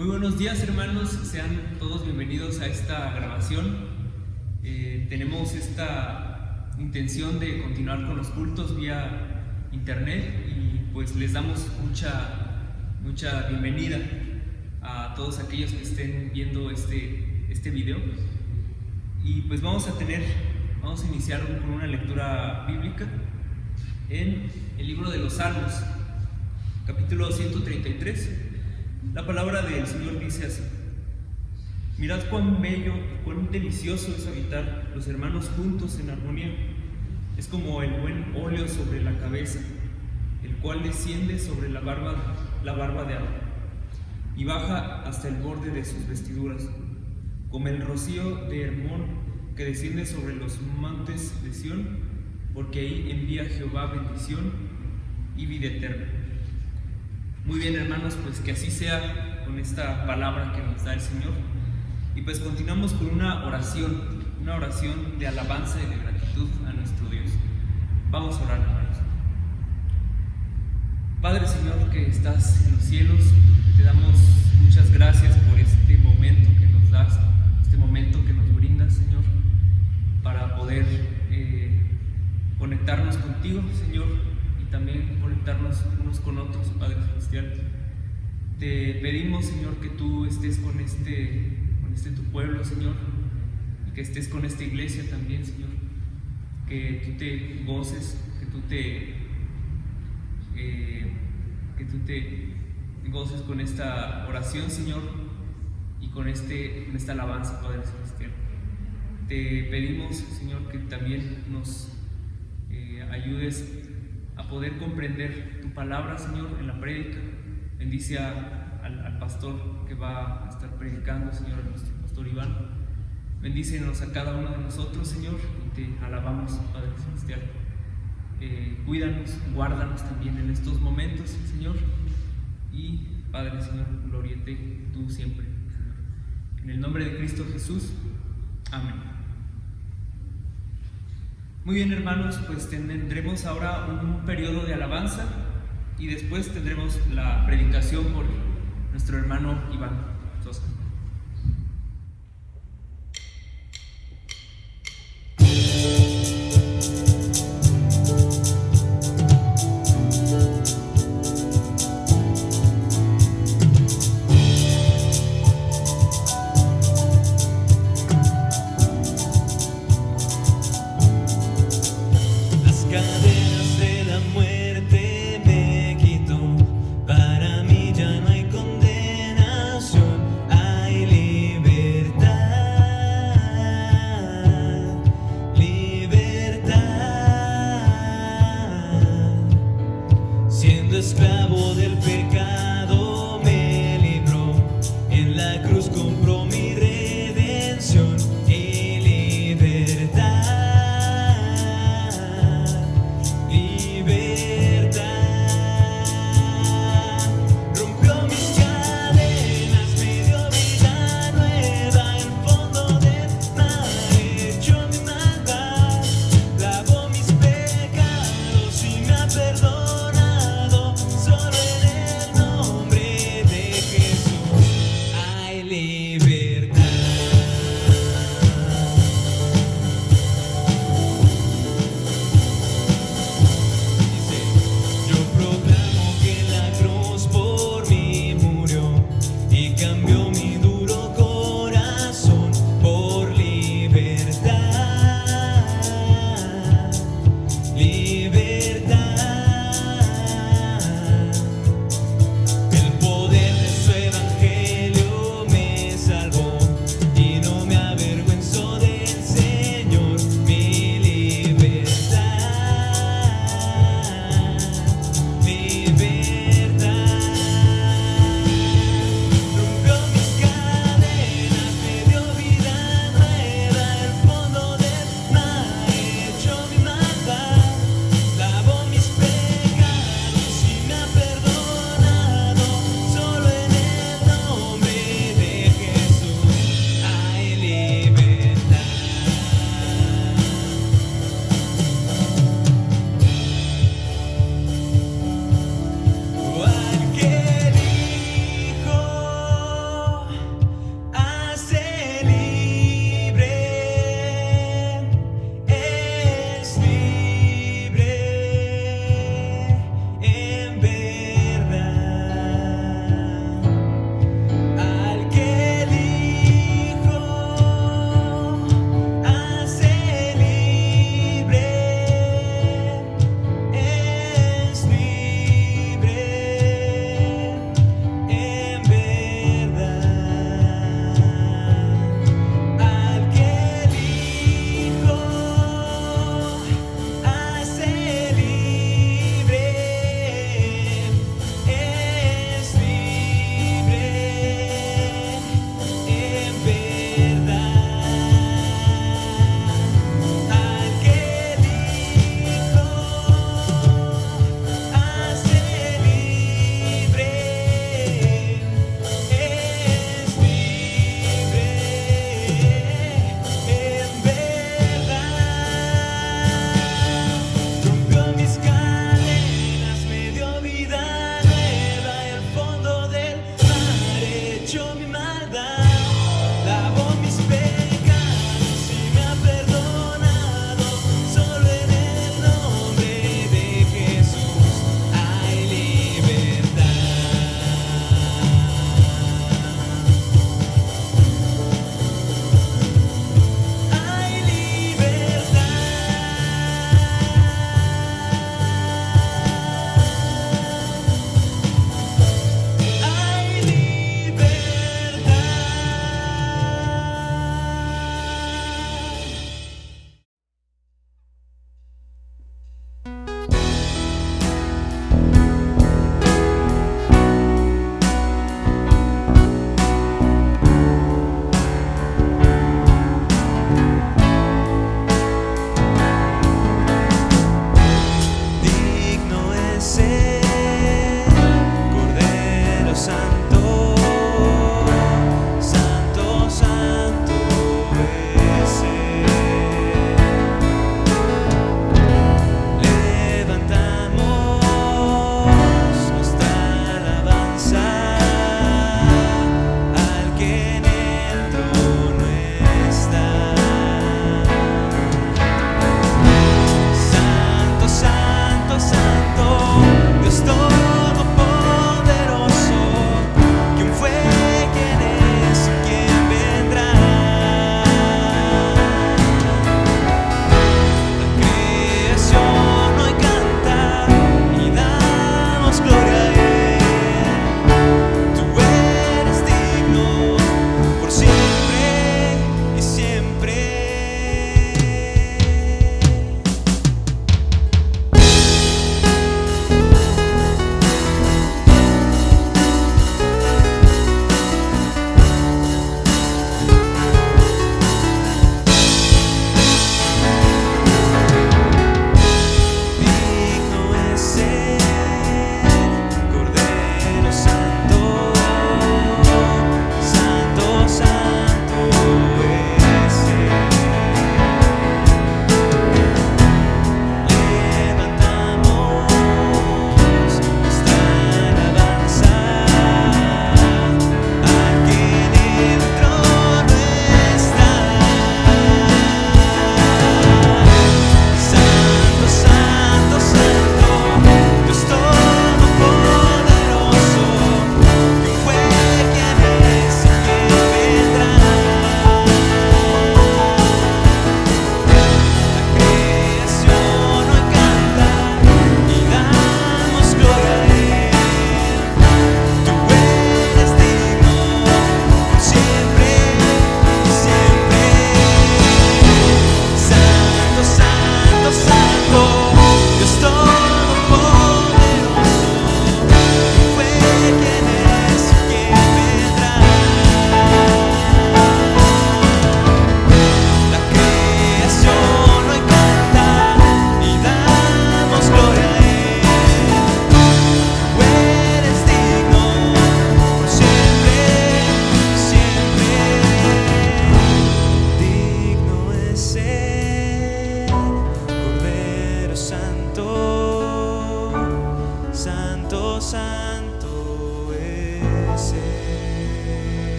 Muy buenos días, hermanos, sean todos bienvenidos a esta grabación. Tenemos esta intención de continuar con los cultos vía internet y pues les damos mucha bienvenida a todos aquellos que estén viendo este video. Y pues vamos a iniciar con una lectura bíblica en el libro de los Salmos, capítulo 133. La palabra del Señor dice así: mirad cuán bello y cuán delicioso es habitar los hermanos juntos en armonía. Es como el buen óleo sobre la cabeza, el cual desciende sobre la barba de Aarón y baja hasta el borde de sus vestiduras, como el rocío de Hermón que desciende sobre los montes de Sión, porque ahí envía Jehová bendición y vida eterna. Muy bien, hermanos, pues que así sea con esta palabra que nos da el Señor. Y pues continuamos con una oración de alabanza y de gratitud a nuestro Dios. Vamos a orar, hermanos. Padre, Señor, que estás en los cielos, te damos muchas gracias por este momento que nos das, este momento que nos brindas, Señor, para poder conectarnos contigo, Señor, y también conectarnos unos con otros, Padre Celestial. Te pedimos, Señor, que tú estés con tu pueblo, Señor, y que estés con esta iglesia también, Señor, que tú te goces, que tú te goces con esta oración, Señor, y con esta alabanza, Padre Celestial. Te pedimos, Señor, que también nos ayudes a poder comprender tu palabra, Señor, en la prédica. Bendice al pastor que va a estar predicando, Señor, a nuestro pastor Iván. Bendícenos a cada uno de nosotros, Señor, y te alabamos, Padre Celestial. Cuídanos, guárdanos también en estos momentos, Señor, y Padre, Señor, gloriete tú siempre, Señor. En el nombre de Cristo Jesús, amén. Muy bien, hermanos, pues tendremos ahora un periodo de alabanza y después tendremos la predicación por nuestro hermano Iván Sosa. Esclavo del pecado me libró, en la cruz compró mi redención y libertad, libertad. Rompió mis cadenas, me dio vida nueva, el fondo del mar echó mi maldad, lavó mis pecados y me ha perdonado. Solo en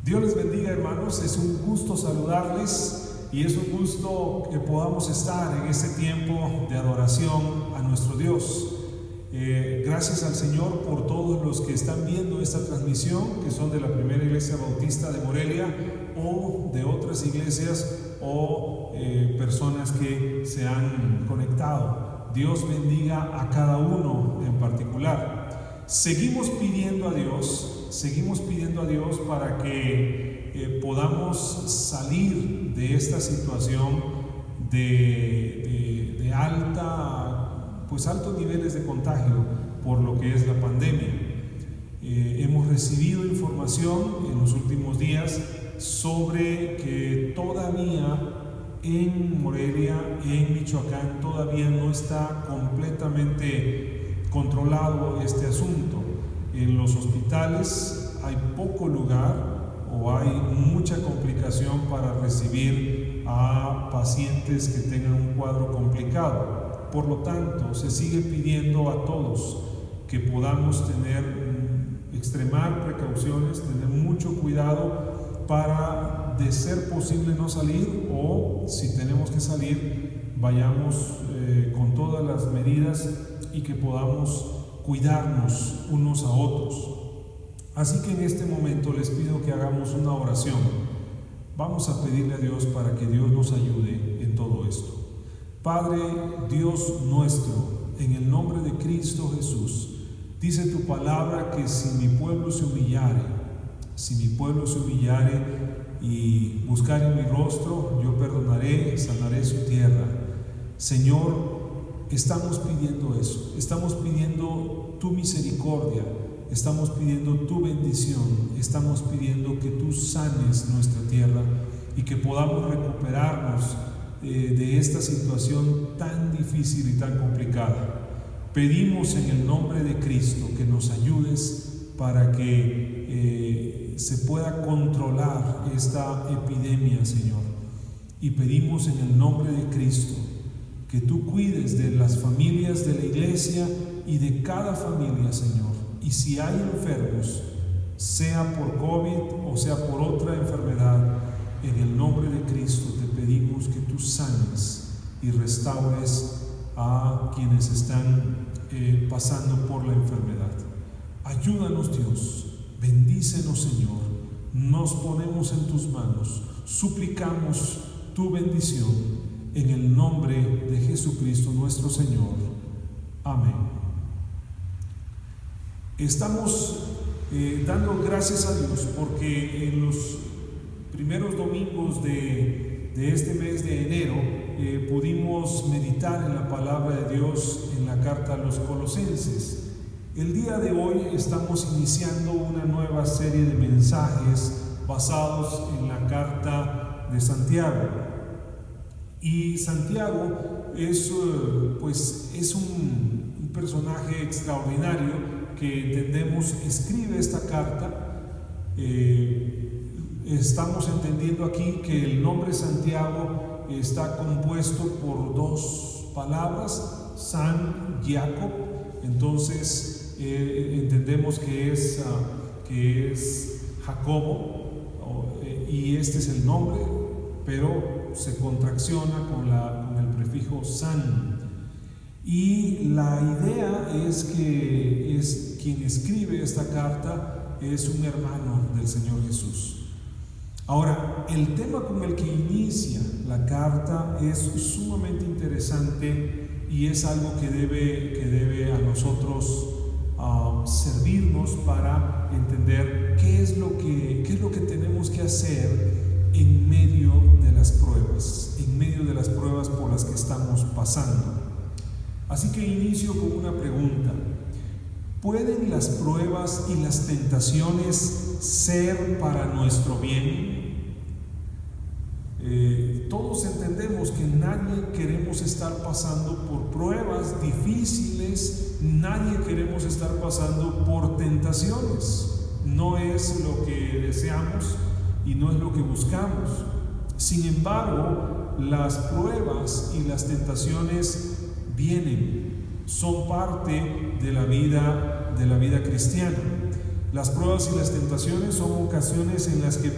Dios les bendiga, hermanos. Es un gusto saludarles y es un gusto que podamos estar en este tiempo de adoración a nuestro Dios. Gracias al Señor por todos los que están viendo esta transmisión, que son de la Primera Iglesia Bautista de Morelia o de otras iglesias o personas que se han conectado. Dios bendiga a cada uno en particular. Seguimos pidiendo a Dios para que podamos salir de esta situación de altos niveles de contagio por lo que es la pandemia. Hemos recibido información en los últimos días sobre que todavía en Morelia, en Michoacán, todavía no está completamente controlado este asunto. En los hospitales hay poco lugar o hay mucha complicación para recibir a pacientes que tengan un cuadro complicado. Por lo tanto, se sigue pidiendo a todos que podamos extremar precauciones, tener mucho cuidado para, de ser posible, no salir, o si tenemos que salir, vayamos con todas las medidas y que podamos cuidarnos unos a otros. Así que en este momento les pido que hagamos una oración. Vamos a pedirle a Dios para que Dios nos ayude en todo esto. Padre Dios nuestro, en el nombre de Cristo Jesús, dice tu palabra que si mi pueblo se humillare y buscare mi rostro, yo perdonaré, sanaré su tierra. Señor, estamos pidiendo eso, estamos pidiendo tu misericordia, estamos pidiendo tu bendición, estamos pidiendo que tú sanes nuestra tierra y que podamos recuperarnos de esta situación tan difícil y tan complicada. Pedimos en el nombre de Cristo que nos ayudes para que se pueda controlar esta epidemia, Señor. Y pedimos en el nombre de Cristo que tú cuides de las familias de la iglesia y de cada familia, Señor. Y si hay enfermos, sea por COVID o sea por otra enfermedad, en el nombre de Cristo te pedimos que tú sanes y restaures a quienes están pasando por la enfermedad. Ayúdanos, Dios, bendícenos, Señor. Nos ponemos en tus manos, suplicamos tu bendición en el nombre de Jesucristo nuestro Señor. Amén. Estamos dando gracias a Dios porque en los primeros domingos de este mes de enero pudimos meditar en la palabra de Dios en la carta a los Colosenses. El día de hoy estamos iniciando una nueva serie de mensajes basados en la carta de Santiago. Y Santiago es un personaje extraordinario que entendemos escribe esta carta. Estamos entendiendo aquí que el nombre Santiago está compuesto por dos palabras, San Jacob. Entonces entendemos que es Jacobo, y este es el nombre, pero se contracciona con el prefijo San. Y la idea es que quien escribe esta carta es un hermano del Señor Jesús. Ahora, el tema con el que inicia la carta es sumamente interesante y es algo que debe a nosotros servirnos para entender qué es lo que tenemos que hacer en medio de las pruebas por las que estamos pasando. Así que inicio con una pregunta: ¿pueden las pruebas y las tentaciones ser para nuestro bien? Todos entendemos que nadie queremos estar pasando por pruebas difíciles, nadie queremos estar pasando por tentaciones. No es lo que deseamos y no es lo que buscamos. Sin embargo, las pruebas y las tentaciones vienen, son parte de la vida cristiana. Las pruebas y las tentaciones son ocasiones en las que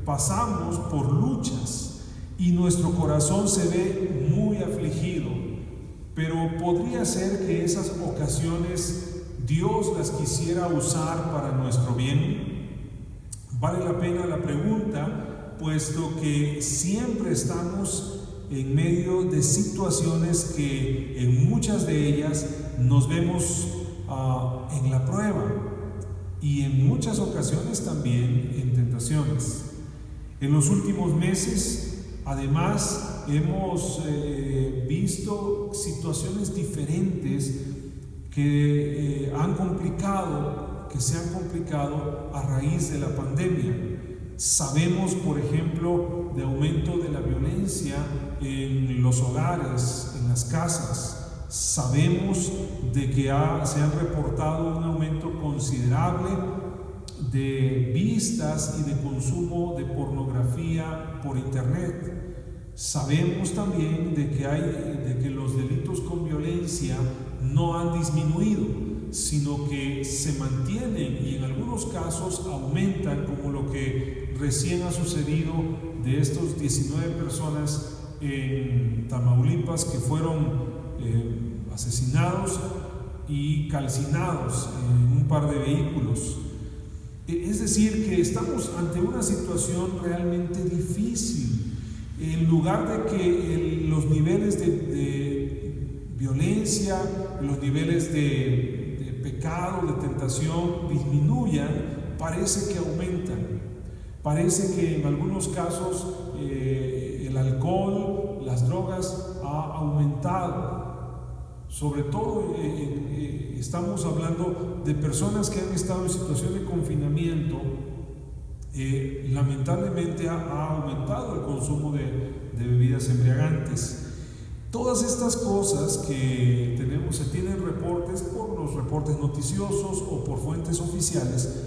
pasamos por luchas y nuestro corazón se ve muy afligido, pero podría ser que esas ocasiones Dios las quisiera usar para nuestro bien. Vale la pena la pregunta, puesto que siempre estamos en medio de situaciones que en muchas de ellas nos vemos en la prueba y en muchas ocasiones también en tentaciones. En los últimos meses, además, hemos visto situaciones diferentes que se han complicado a raíz de la pandemia. Sabemos, por ejemplo, de aumento de la violencia en los hogares, en las casas. Sabemos de que se han reportado un aumento considerable de vistas y de consumo de pornografía por internet. Sabemos también de que los delitos con violencia no han disminuido, sino que se mantienen y en algunos casos aumentan, como lo que recién ha sucedido de estos 19 personas en Tamaulipas que fueron asesinados y calcinados en un par de vehículos. Es decir, que estamos ante una situación realmente difícil. En lugar de que los niveles de violencia, los niveles de pecado, de tentación disminuyan, parece que aumentan. Parece que en algunos casos el alcohol, las drogas ha aumentado. Sobre todo estamos hablando de personas que han estado en situación de confinamiento lamentablemente ha aumentado el consumo de bebidas embriagantes. Todas estas cosas que tenemos, se tienen reportes por los reportes noticiosos o por fuentes oficiales.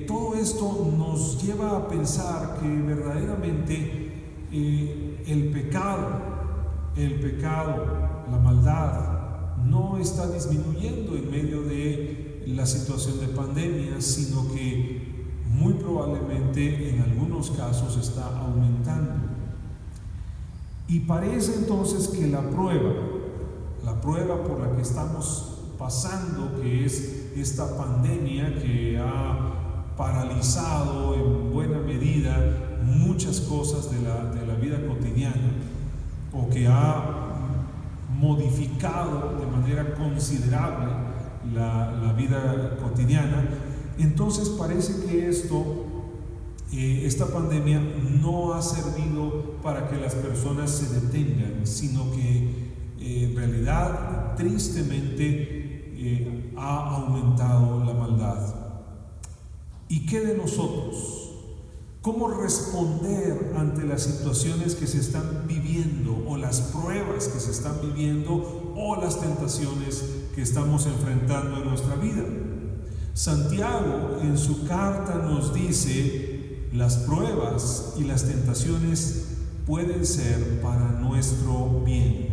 Todo esto nos lleva a pensar que verdaderamente el pecado, la maldad, no está disminuyendo en medio de la situación de pandemia, sino que muy probablemente en algunos casos está aumentando. Y parece entonces que la prueba por la que estamos pasando, que es esta pandemia que ha paralizado en buena medida muchas cosas de la vida cotidiana, o que ha modificado de manera considerable la vida cotidiana, entonces parece que esta pandemia no ha servido para que las personas se detengan, sino que en realidad tristemente ha aumentado la maldad. ¿Y qué de nosotros? ¿Cómo responder ante las situaciones que se están viviendo, o las pruebas que se están viviendo, o las tentaciones que estamos enfrentando en nuestra vida? Santiago en su carta nos dice: las pruebas y las tentaciones pueden ser para nuestro bien.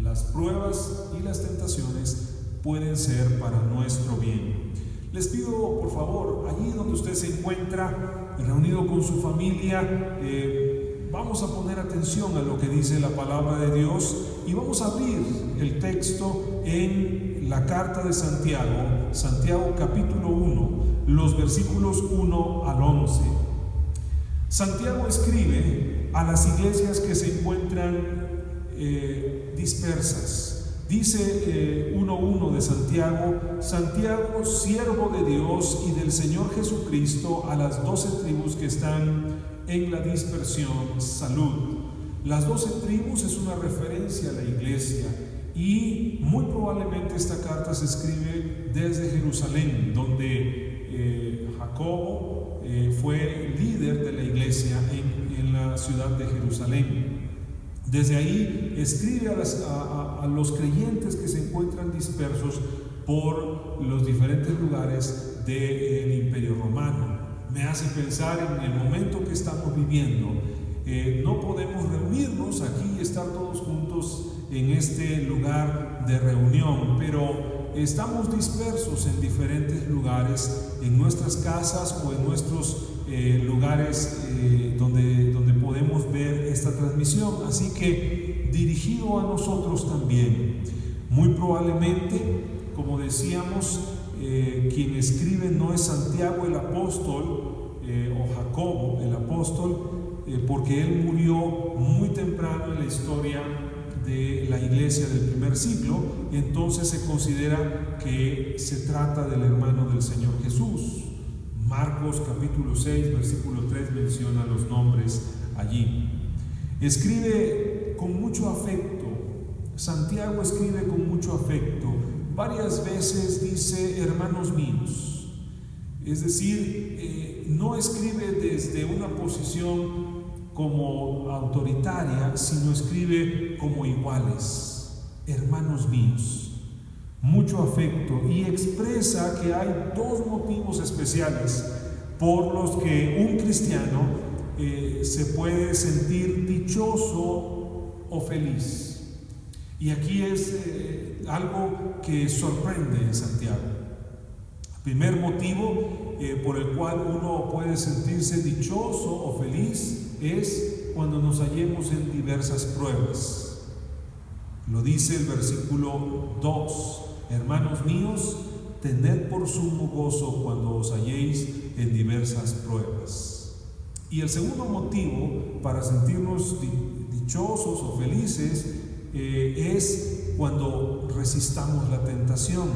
Las pruebas y las tentaciones pueden ser para nuestro bien. Les pido, por favor, allí donde usted se encuentra, reunido con su familia, vamos a poner atención a lo que dice la palabra de Dios, y vamos a abrir el texto en la carta de Santiago, Santiago capítulo 1, los versículos 1 al 11. Santiago escribe a las iglesias que se encuentran dispersas. Dice 1:1 de Santiago, siervo de Dios y del Señor Jesucristo, a las 12 tribus que están en la dispersión, salud. Las 12 tribus es una referencia a la iglesia, y muy probablemente esta carta se escribe desde Jerusalén, donde Jacobo fue líder de la iglesia en la ciudad de Jerusalén. Desde ahí escribe a los creyentes que se encuentran dispersos por los diferentes lugares del Imperio Romano. Me hace pensar en el momento que estamos viviendo. No podemos reunirnos aquí y estar todos juntos en este lugar de reunión, pero estamos dispersos en diferentes lugares, en nuestras casas o en nuestros lugares donde podemos ver esta transmisión. Así que dirigido a nosotros también. Muy probablemente, como decíamos, quien escribe no es Santiago el apóstol o Jacobo el apóstol, porque él murió muy temprano en la historia de la iglesia del primer siglo. Entonces se considera que se trata del hermano del Señor Jesús. Marcos capítulo 6 versículo 3 menciona los nombres allí. Escribe con mucho afecto. Santiago escribe con mucho afecto. Varias veces dice hermanos míos. Es decir, no escribe desde una posición como autoritaria, sino escribe como iguales, hermanos míos. Mucho afecto, y expresa que hay dos motivos especiales por los que un cristiano se puede sentir dichoso o feliz. Y aquí es algo que sorprende en Santiago. El primer motivo por el cual uno puede sentirse dichoso o feliz es cuando nos hallemos en diversas pruebas. Lo dice el versículo 2: hermanos míos, tened por sumo gozo cuando os halléis en diversas pruebas. Y el segundo motivo para sentirnos dichosos o felices es cuando resistamos la tentación,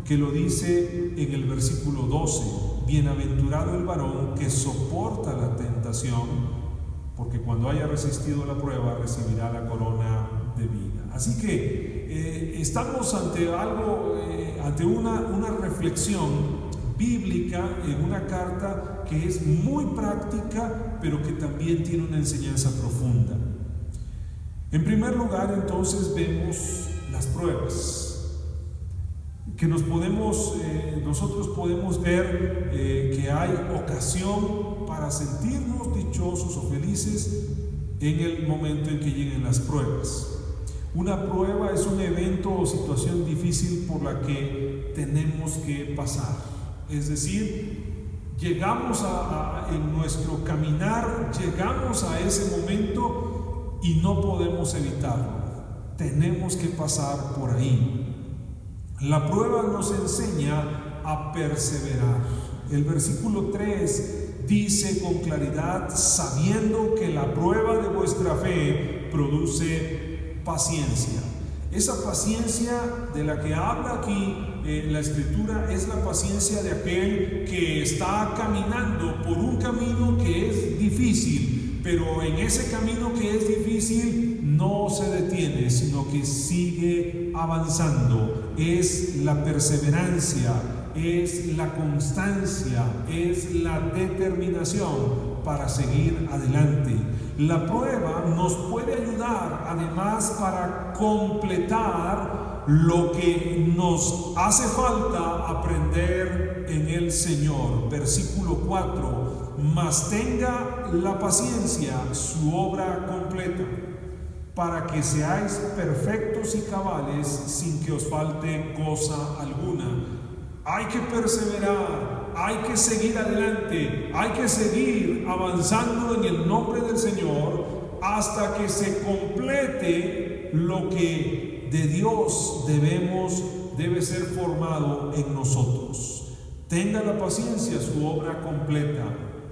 que lo dice en el versículo 12: bienaventurado el varón que soporta la tentación, porque cuando haya resistido la prueba recibirá la corona de vida. Así que estamos ante algo, ante una reflexión bíblica en una carta que es muy práctica, pero que también tiene una enseñanza profunda. En primer lugar, entonces, vemos las pruebas que nosotros podemos ver que hay ocasión para sentirnos dichosos o felices en el momento en que lleguen las pruebas. Una prueba es un evento o situación difícil por la que tenemos que pasar. Es decir, llegamos en nuestro caminar, llegamos a ese momento y no podemos evitarlo. Tenemos que pasar por ahí. La prueba nos enseña a perseverar. El versículo 3 dice con claridad: sabiendo que la prueba de vuestra fe produce paciencia. Esa paciencia de la que habla aquí la Escritura es la paciencia de aquel que está caminando por un camino que es difícil, pero en ese camino que es difícil no se detiene, sino que sigue avanzando. Es la perseverancia, es la constancia, es la determinación para seguir adelante. La prueba nos puede ayudar además para completar lo que nos hace falta aprender en el Señor. Versículo 4: mas tenga la paciencia su obra completa, para que seáis perfectos y cabales sin que os falte cosa alguna. Hay que perseverar, hay que seguir adelante, hay que seguir avanzando en el nombre del Señor hasta que se complete lo que de Dios debe ser formado en nosotros. Tenga la paciencia su obra completa,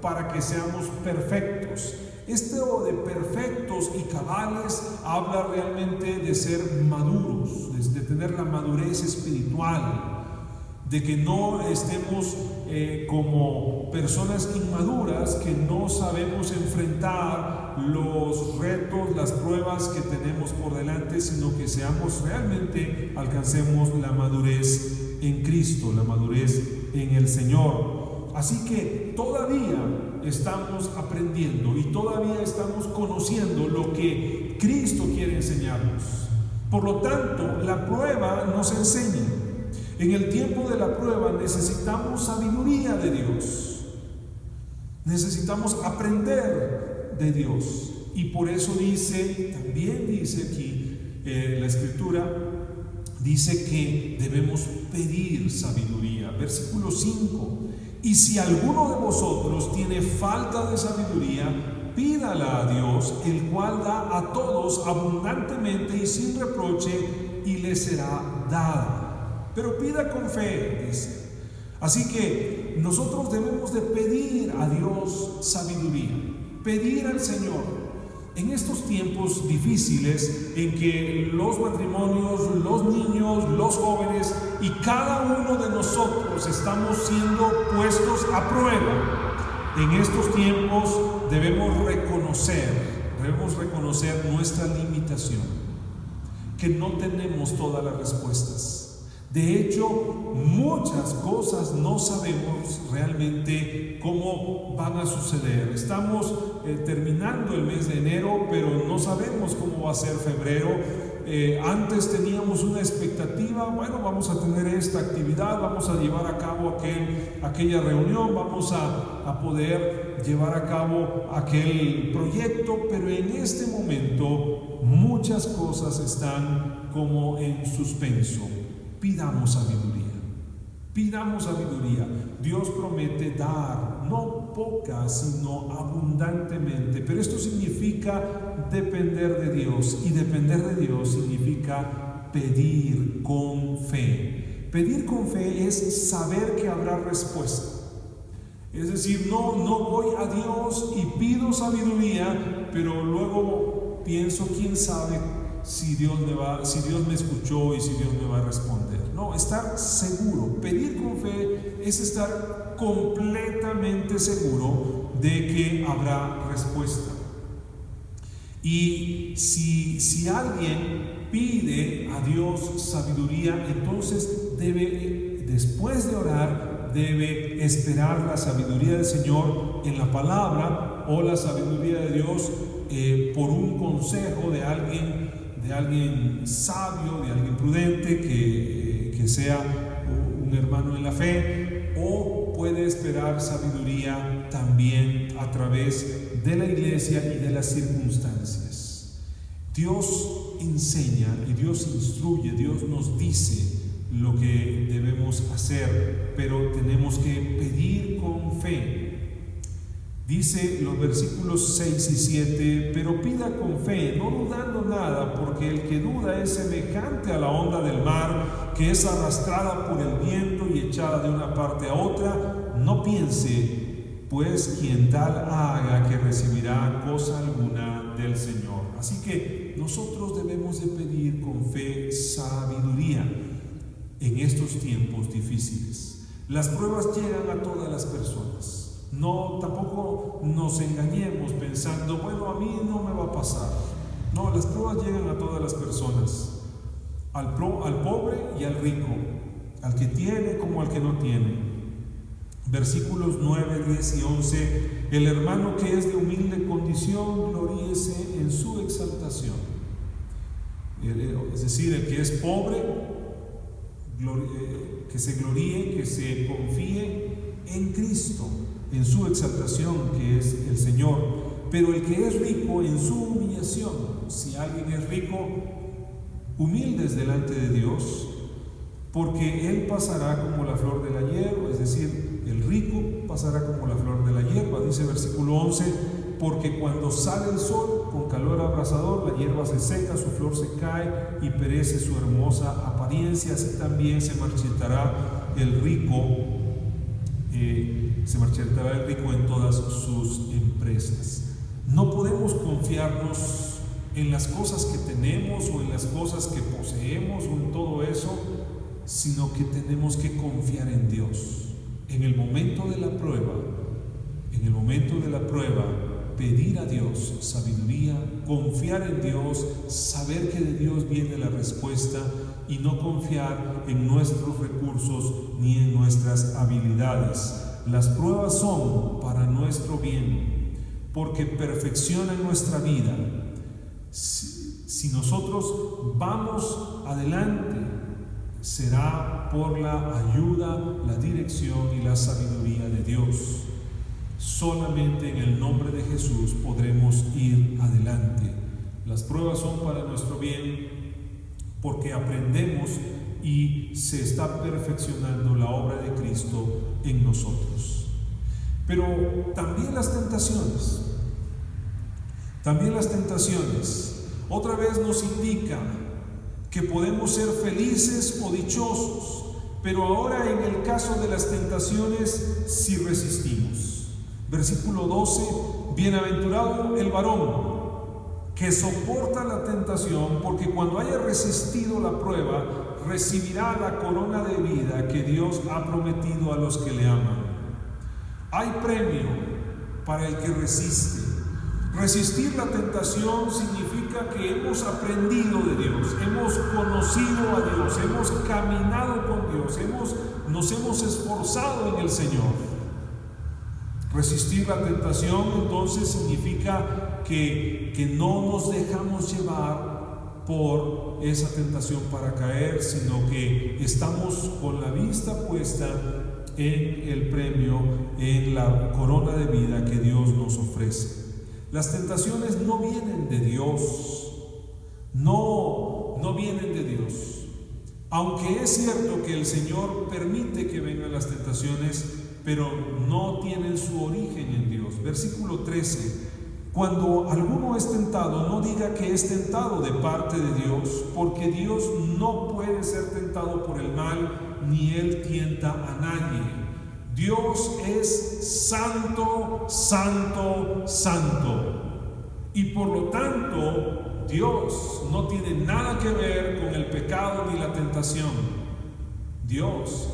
para que seamos perfectos. Esto de perfectos y cabales habla realmente de ser maduros, de tener la madurez espiritual, de que no estemos como personas inmaduras que no sabemos enfrentar los retos, las pruebas que tenemos por delante, sino que alcancemos la madurez en Cristo, la madurez en el Señor. Así que todavía estamos aprendiendo y todavía estamos conociendo lo que Cristo quiere enseñarnos. Por lo tanto, la prueba nos enseña. En el tiempo de la prueba necesitamos sabiduría de Dios. Necesitamos aprender de Dios. Y por eso también dice aquí la Escritura, dice que debemos pedir sabiduría. Versículo 5: y si alguno de vosotros tiene falta de sabiduría, pídala a Dios, el cual da a todos abundantemente y sin reproche, y le será dada. Pero pida con fe, dice. Así que nosotros debemos de pedir a Dios sabiduría, pedir al Señor. En estos tiempos difíciles en que los matrimonios, los niños, los jóvenes y cada uno de nosotros estamos siendo puestos a prueba, en estos tiempos debemos reconocer nuestra limitación, que no tenemos todas las respuestas. De hecho, muchas cosas no sabemos realmente cómo van a suceder. Estamos terminando el mes de enero, pero no sabemos cómo va a ser febrero. Antes teníamos una expectativa: bueno, vamos a tener esta actividad, vamos a llevar a cabo aquella reunión, vamos a poder llevar a cabo aquel proyecto, pero en este momento muchas cosas están como en suspenso. Pidamos sabiduría, pidamos sabiduría. Dios promete dar, no poca, sino abundantemente. Pero esto significa depender de Dios, y depender de Dios significa pedir con fe. Pedir con fe es saber que habrá respuesta. Es decir, no voy a Dios y pido sabiduría, pero luego pienso, quién sabe si Dios me escuchó y si Dios me va a responder. No, estar seguro. Pedir con fe es estar completamente seguro de que habrá respuesta. Y si alguien pide a Dios sabiduría, entonces debe, después de orar, debe esperar la sabiduría del Señor en la palabra o la sabiduría de Dios por un consejo de alguien sabio, de alguien prudente que sea un hermano en la fe, o puede esperar sabiduría también a través de la iglesia y de las circunstancias. Dios enseña y Dios instruye, Dios nos dice lo que debemos hacer, pero tenemos que pedir con fe. Dice los versículos 6 y 7, pero pida con fe, no dudando nada, porque el que duda es semejante a la onda del mar, que es arrastrada por el viento y echada de una parte a otra. No piense, pues, quien tal haga, que recibirá cosa alguna del Señor. Así que nosotros debemos de pedir con fe sabiduría en estos tiempos difíciles. Las pruebas llegan a todas las personas. No, tampoco nos engañemos pensando, bueno, a mí no me va a pasar. No, las pruebas llegan a todas las personas, al pobre y al rico, al que tiene como al que no tiene. Versículos 9, 10 y 11, el hermano que es de humilde condición, gloríese en su exaltación. Es decir, el que es pobre, que se gloríe, que se confíe en Cristo, en su exaltación, que es el Señor. Pero el que es rico, en su humillación. Si alguien es rico, humildes delante de Dios, porque él pasará como la flor de la hierba. Es decir, el rico pasará como la flor de la hierba. Dice versículo 11, porque cuando sale el sol con calor abrasador, la hierba se seca, su flor se cae y perece su hermosa apariencia. Así también se marchitará el rico en todas sus empresas. No podemos confiarnos en las cosas que tenemos o en las cosas que poseemos o en todo eso, sino que tenemos que confiar en Dios. En el momento de la prueba, pedir a Dios sabiduría, confiar en Dios, saber que de Dios viene la respuesta y no confiar en nuestros recursos ni en nuestras habilidades. Las pruebas son para nuestro bien, porque perfeccionan nuestra vida. Si nosotros vamos adelante, será por la ayuda, la dirección y la sabiduría de Dios. Solamente en el nombre de Jesús podremos ir adelante. Las pruebas son para nuestro bien, porque aprendemos y se está perfeccionando la obra de Cristo en nosotros. Pero también las tentaciones otra vez nos indican que podemos ser felices o dichosos, pero ahora en el caso de las tentaciones, si resistimos. Versículo 12, bienaventurado el varón que soporta la tentación, porque cuando haya resistido la prueba, recibirá la corona de vida que Dios ha prometido a los que le aman. Hay premio para el que resiste. Resistir la tentación significa que hemos aprendido de Dios, hemos conocido a Dios, hemos caminado con Dios, nos hemos esforzado en el Señor. Resistir la tentación entonces significa que no nos dejamos llevar por esa tentación para caer, sino que estamos con la vista puesta en el premio, en la corona de vida que Dios nos ofrece. Las tentaciones no vienen de Dios, no vienen de Dios. Aunque es cierto que el Señor permite que vengan las tentaciones, pero no tienen su origen en Dios. Versículo 13, cuando alguno es tentado, no diga que es tentado de parte de Dios, porque Dios no puede ser tentado por el mal, ni Él tienta a nadie. Dios es santo, santo, santo. Y por lo tanto, Dios no tiene nada que ver con el pecado ni la tentación. Dios,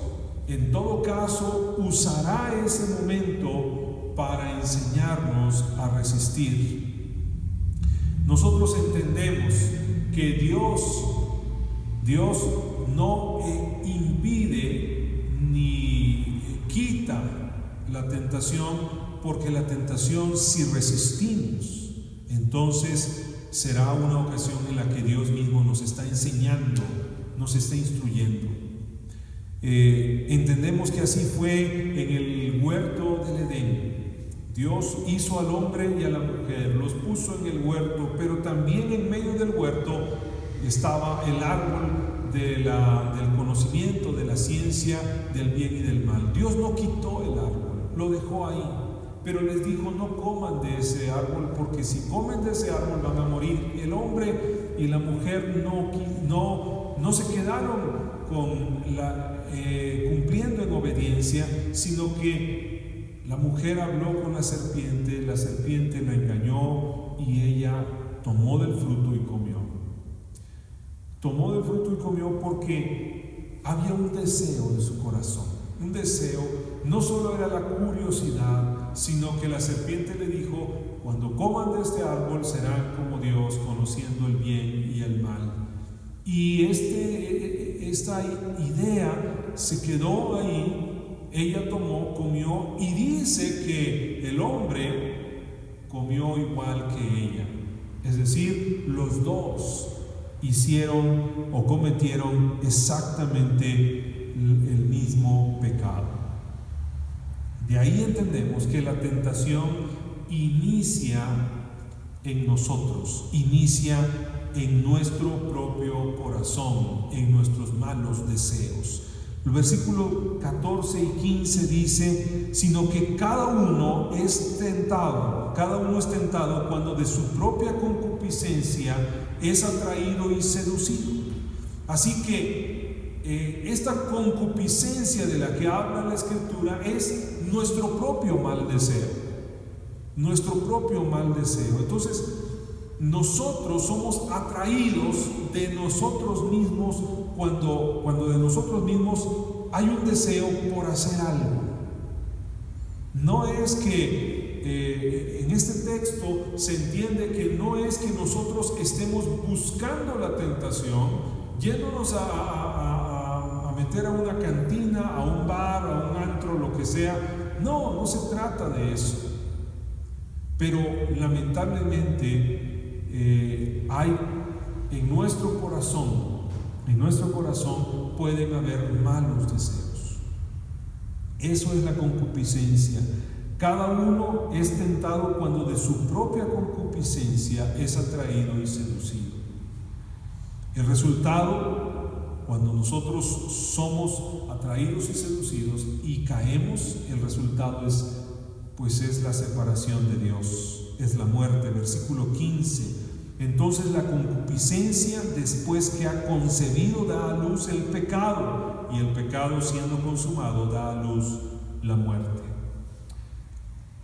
en todo caso, usará ese momento para enseñarnos a resistir. Nosotros entendemos que Dios no impide ni quita la tentación, porque la tentación, si resistimos, entonces será una ocasión en la que Dios mismo nos está enseñando, nos está instruyendo. Entendemos que así fue en el huerto del Edén. Dios hizo al hombre y a la mujer, los puso en el huerto, pero también en medio del huerto estaba el árbol del conocimiento, de la ciencia, del bien y del mal. Dios no quitó el árbol, lo dejó ahí, pero les dijo: no coman de ese árbol, porque si comen de ese árbol van a morir. El hombre y la mujer no se quedaron cumpliendo en obediencia, sino que la mujer habló con la serpiente la engañó y ella tomó del fruto y comió. Tomó del fruto y comió porque había un deseo de su corazón. Un deseo, no solo era la curiosidad, sino que la serpiente le dijo: cuando coman de este árbol serán como Dios, conociendo el bien y el mal. Y esta idea se quedó ahí. Ella tomó, comió, y dice que el hombre comió igual que ella. Es decir, los dos hicieron o cometieron exactamente el mismo pecado. De ahí entendemos que la tentación inicia en nosotros, inicia en nuestro propio corazón, en nuestros malos deseos. El versículo 14 y 15 dice: sino que cada uno es tentado cuando de su propia concupiscencia es atraído y seducido. Así que esta concupiscencia de la que habla la Escritura es nuestro propio mal deseo. Nuestro propio mal deseo. Entonces, nosotros somos atraídos de nosotros mismos cuando de nosotros mismos hay un deseo por hacer algo. No es que en este texto se entiende que no es que nosotros estemos buscando la tentación, yéndonos a meter a una cantina, a un bar, a un antro, lo que sea. No se trata de eso. Pero lamentablemente hay en nuestro corazón pueden haber malos deseos. Eso es la concupiscencia. Cada uno es tentado cuando de su propia concupiscencia es atraído y seducido. El resultado, cuando nosotros somos atraídos y seducidos y caemos, el resultado es la separación de Dios, es la muerte. Versículo 15. Entonces la concupiscencia, después que ha concebido, da a luz el pecado, y el pecado, siendo consumado, da a luz la muerte.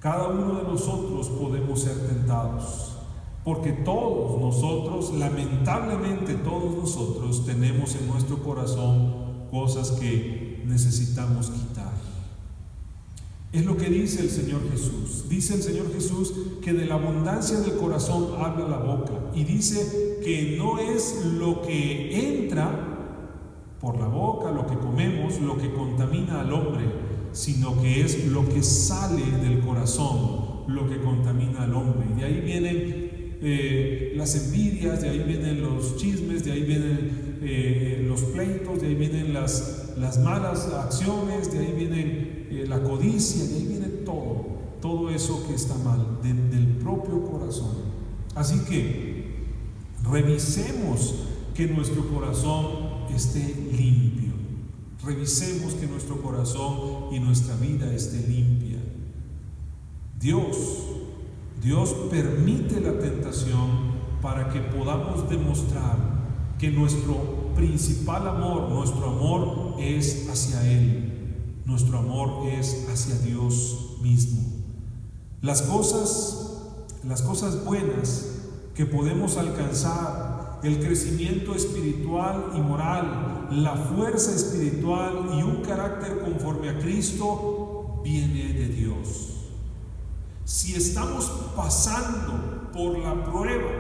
Cada uno de nosotros podemos ser tentados, porque todos nosotros, lamentablemente todos nosotros, tenemos en nuestro corazón cosas que necesitamos quitar. Es lo que dice el Señor Jesús. Dice el Señor Jesús que de la abundancia del corazón habla la boca, y dice que no es lo que entra por la boca, lo que comemos, lo que contamina al hombre, sino que es lo que sale del corazón lo que contamina al hombre. Y de ahí vienen las envidias, de ahí vienen los chismes, de ahí vienen los pleitos, de ahí vienen las malas acciones, de ahí vienen la codicia, de ahí viene todo eso que está mal, del propio corazón. Así que revisemos que nuestro corazón esté limpio. Revisemos que nuestro corazón y nuestra vida esté limpia. Dios permite la tentación para que podamos demostrar que nuestro principal amor, nuestro amor es hacia Él. Nuestro amor es hacia Dios mismo. Las cosas buenas que podemos alcanzar, el crecimiento espiritual y moral, la fuerza espiritual y un carácter conforme a Cristo, viene de Dios. Si estamos pasando por la prueba,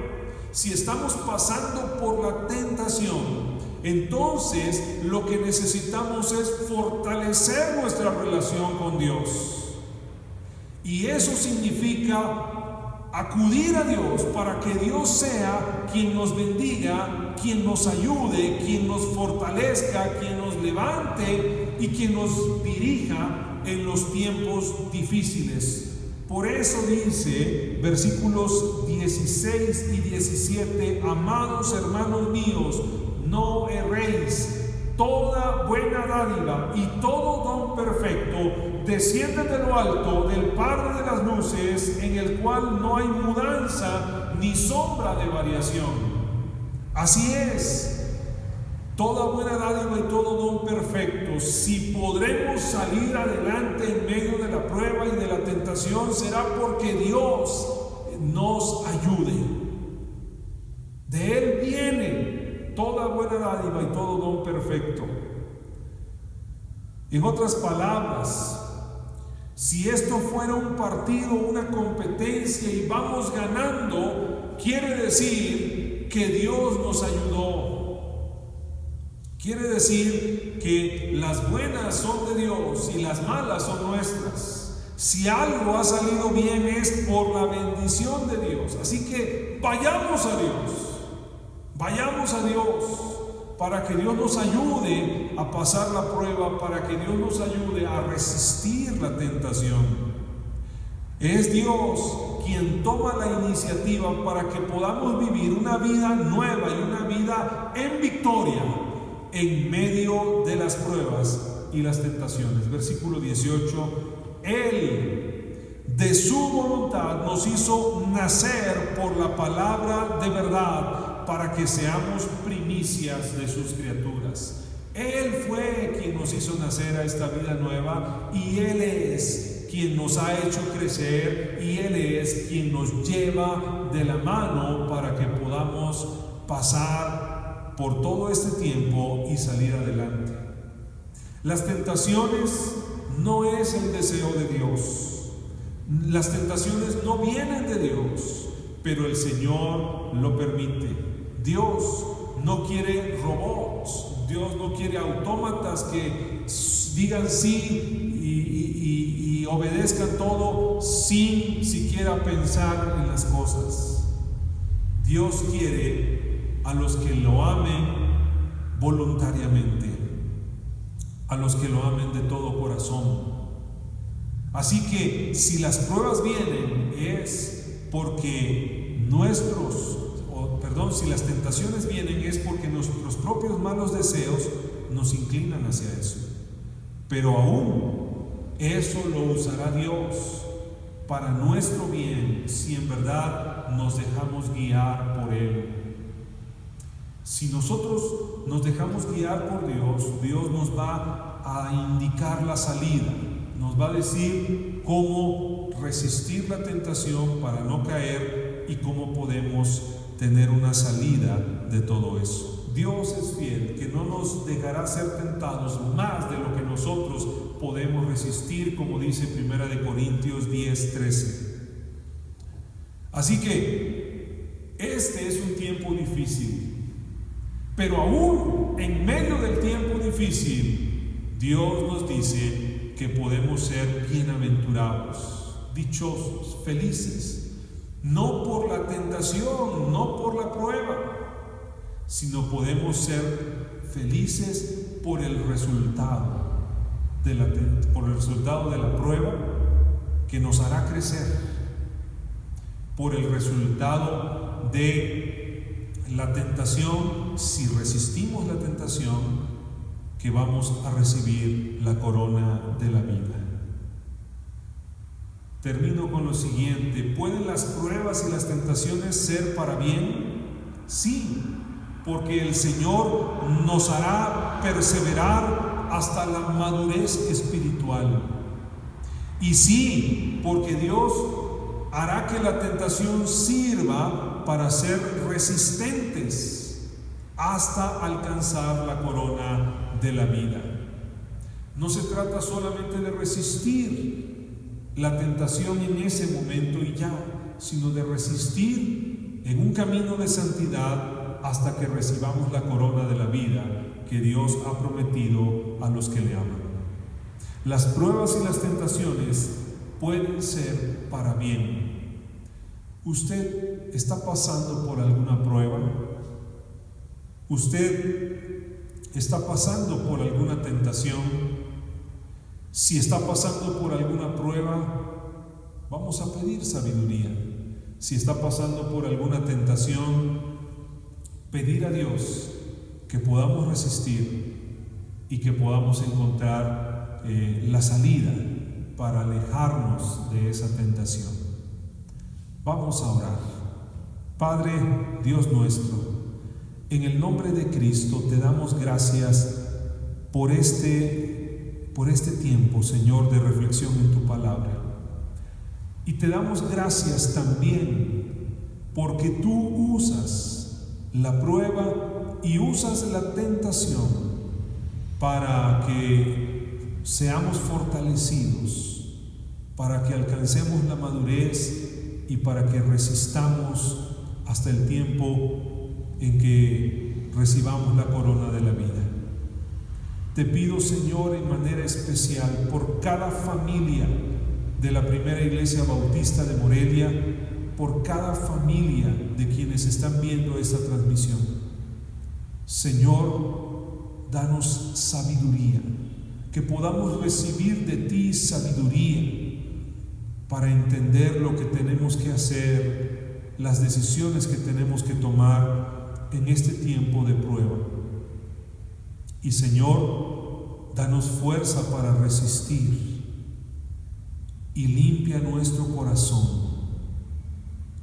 si estamos pasando por la tentación, Entonces, lo que necesitamos es fortalecer nuestra relación con Dios. Y eso significa acudir a Dios para que Dios sea quien nos bendiga, quien nos ayude, quien nos fortalezca, quien nos levante y quien nos dirija en los tiempos difíciles. Por eso dice, versículos 16 y 17, amados hermanos míos, no erréis. Toda buena dádiva y todo don perfecto desciende de lo alto, del Padre de las luces, en el cual no hay mudanza ni sombra de variación. Así es. Toda buena dádiva y todo don perfecto, si podremos salir adelante en medio de la prueba y de la tentación, será porque Dios nos ayude. De Él viene toda buena dádiva y todo don perfecto. En otras palabras, si esto fuera un partido, una competencia y vamos ganando, quiere decir que Dios nos ayudó. Quiere decir que las buenas son de Dios y las malas son nuestras. Si algo ha salido bien es por la bendición de Dios. Así que vayamos a Dios. Vayamos a Dios para que Dios nos ayude a pasar la prueba, para que Dios nos ayude a resistir la tentación. Es Dios quien toma la iniciativa para que podamos vivir una vida nueva y una vida en victoria en medio de las pruebas y las tentaciones. Versículo 18, Él de su voluntad nos hizo nacer por la palabra de verdad para que seamos primicias de sus criaturas. Él fue quien nos hizo nacer a esta vida nueva y Él es quien nos ha hecho crecer y Él es quien nos lleva de la mano para que podamos pasar por todo este tiempo y salir adelante. Las tentaciones no es el deseo de Dios. Las tentaciones no vienen de Dios, pero el Señor lo permite. Dios no quiere robots, Dios no quiere autómatas que digan sí y obedezcan todo sin siquiera pensar en las cosas. Dios quiere a los que lo amen voluntariamente, a los que lo amen de todo corazón. Así que si las pruebas vienen es porque si las tentaciones vienen es porque nuestros propios malos deseos nos inclinan hacia eso. Pero aún eso lo usará Dios para nuestro bien si en verdad nos dejamos guiar por Él. Si nosotros nos dejamos guiar por Dios, Dios nos va a indicar la salida, nos va a decir cómo resistir la tentación para no caer y cómo podemos tener una salida de todo eso. Dios es fiel, que no nos dejará ser tentados más de lo que nosotros podemos resistir, como dice 1 Corintios 10:13. Así que este es un tiempo difícil. Pero aún en medio del tiempo difícil, Dios nos dice que podemos ser bienaventurados, dichosos, felices, no por la tentación, no por la prueba, sino podemos ser felices por el resultado de la prueba que nos hará crecer, por el resultado de la tentación, si resistimos la tentación, que vamos a recibir la corona de la vida. Termino con lo siguiente: ¿pueden las pruebas y las tentaciones ser para bien? Sí, porque el Señor nos hará perseverar hasta la madurez espiritual. Y sí, porque Dios hará que la tentación sirva para ser resistentes hasta alcanzar la corona de la vida. No se trata solamente de resistir la tentación en ese momento y ya, sino de resistir en un camino de santidad hasta que recibamos la corona de la vida que Dios ha prometido a los que le aman. Las pruebas y las tentaciones pueden ser para bien. ¿Usted está pasando por alguna prueba? ¿Usted está pasando por alguna tentación? Si está pasando por alguna prueba, vamos a pedir sabiduría. Si está pasando por alguna tentación, pedir a Dios que podamos resistir y que podamos encontrar la salida para alejarnos de esa tentación. Vamos a orar. Padre, Dios nuestro, en el nombre de Cristo te damos gracias por este tiempo, Señor, de reflexión en tu palabra. Y te damos gracias también porque tú usas la prueba y usas la tentación para que seamos fortalecidos, para que alcancemos la madurez y para que resistamos hasta el tiempo en que recibamos la corona de la vida. Te pido, Señor, en manera especial por cada familia de la Primera Iglesia Bautista de Morelia, por cada familia de quienes están viendo esta transmisión. Señor, danos sabiduría, que podamos recibir de ti sabiduría para entender lo que tenemos que hacer, las decisiones que tenemos que tomar en este tiempo de prueba. Y Señor, danos fuerza para resistir y limpia nuestro corazón,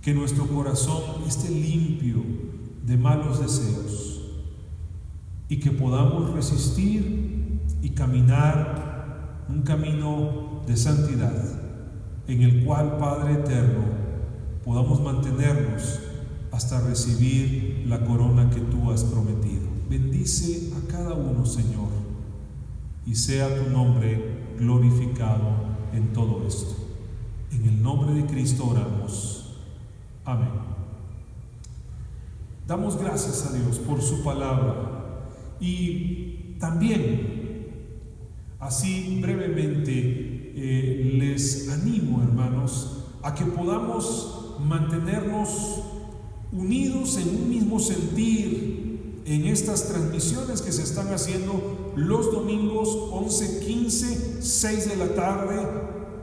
que nuestro corazón esté limpio de malos deseos y que podamos resistir y caminar un camino de santidad en el cual, Padre eterno, podamos mantenernos hasta recibir la corona que tú has prometido. Bendice a cada uno, Señor, y sea tu nombre glorificado en todo esto. En el nombre de Cristo oramos. Amén. Damos gracias a Dios por su palabra y también, así brevemente, les animo, hermanos, a que podamos mantenernos unidos en un mismo sentir en estas transmisiones que se están haciendo los domingos 11:15, 6 de la tarde,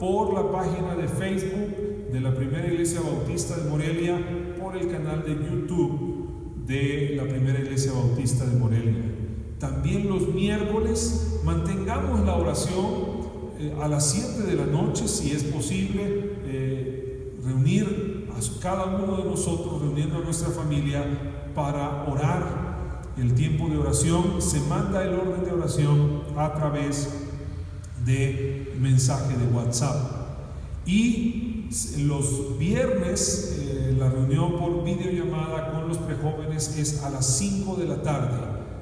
por la página de Facebook de la Primera Iglesia Bautista de Morelia, por el canal de YouTube de la Primera Iglesia Bautista de Morelia. También los miércoles mantengamos la oración a las 7 de la noche, si es posible, reunir a cada uno de nosotros, reuniendo a nuestra familia para orar. El tiempo de oración se manda el orden de oración a través de mensaje de WhatsApp. Y los viernes la reunión por videollamada con los prejóvenes es a las 5 de la tarde.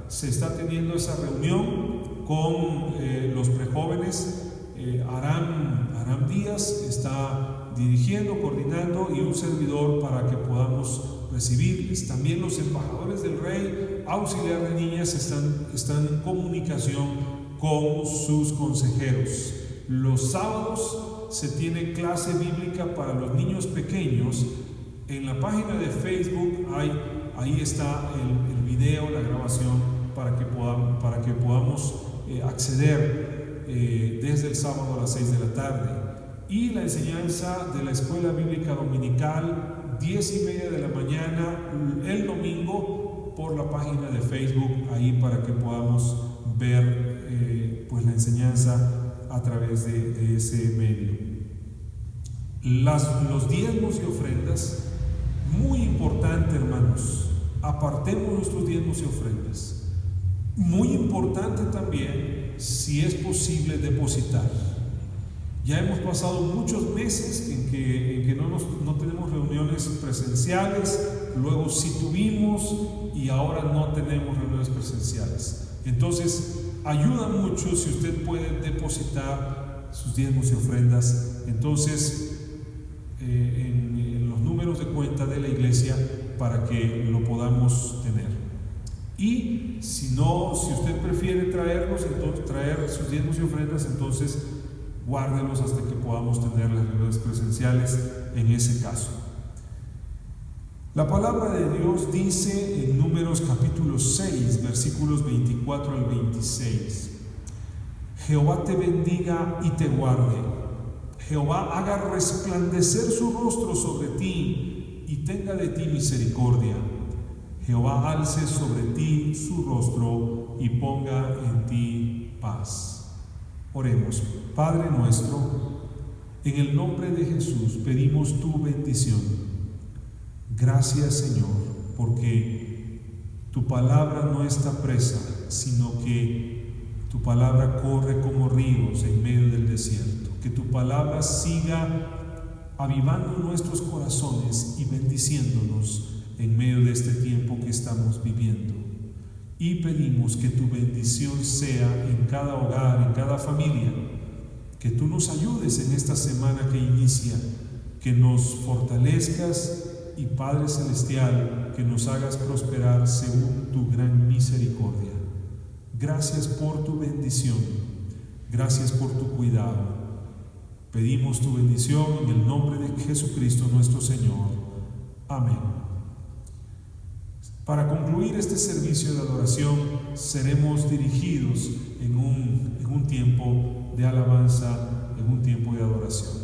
Se está teniendo esa reunión con los prejóvenes. Aram Díaz está dirigiendo, coordinando, y un servidor para que podamos recibirles. También los embajadores del Rey, auxiliar de niñas, están en comunicación con sus consejeros. Los sábados se tiene clase bíblica para los niños pequeños. En la página de Facebook ahí está el video, la grabación, para que podamos acceder desde el sábado a las 6 de la tarde. Y la enseñanza de la escuela bíblica dominical, 10:30 de la mañana el domingo, por la página de Facebook, ahí para que podamos ver pues la enseñanza a través de ese medio. Los diezmos y ofrendas, muy importante, hermanos, apartemos nuestros diezmos y ofrendas. Muy importante también, si es posible, depositar. Ya hemos pasado muchos meses en que no tenemos reuniones presenciales, luego sí tuvimos y ahora no tenemos reuniones presenciales. Entonces, ayuda mucho si usted puede depositar sus diezmos y ofrendas. Entonces, en los números de cuenta de la iglesia para que lo podamos tener. Y si usted prefiere traer sus diezmos y ofrendas, entonces guárdelos hasta que podamos tener las reuniones presenciales en ese caso. La palabra de Dios dice en Números capítulo 6, versículos 24 al 26: Jehová te bendiga y te guarde. Jehová haga resplandecer su rostro sobre ti y tenga de ti misericordia. Jehová alce sobre ti su rostro y ponga en ti paz. Oremos. Padre nuestro, en el nombre de Jesús pedimos tu bendición. Gracias, Señor, porque tu palabra no está presa, sino que tu palabra corre como ríos en medio del desierto. Que tu palabra siga avivando nuestros corazones y bendiciéndonos en medio de este tiempo que estamos viviendo. Y pedimos que tu bendición sea en cada hogar, en cada familia. Que tú nos ayudes en esta semana que inicia, que nos fortalezcas y, Padre Celestial, que nos hagas prosperar según tu gran misericordia. Gracias por tu bendición, gracias por tu cuidado. Pedimos tu bendición en el nombre de Jesucristo nuestro Señor. Amén. Para concluir este servicio de adoración, seremos dirigidos en un tiempo de alabanza, en un tiempo de adoración.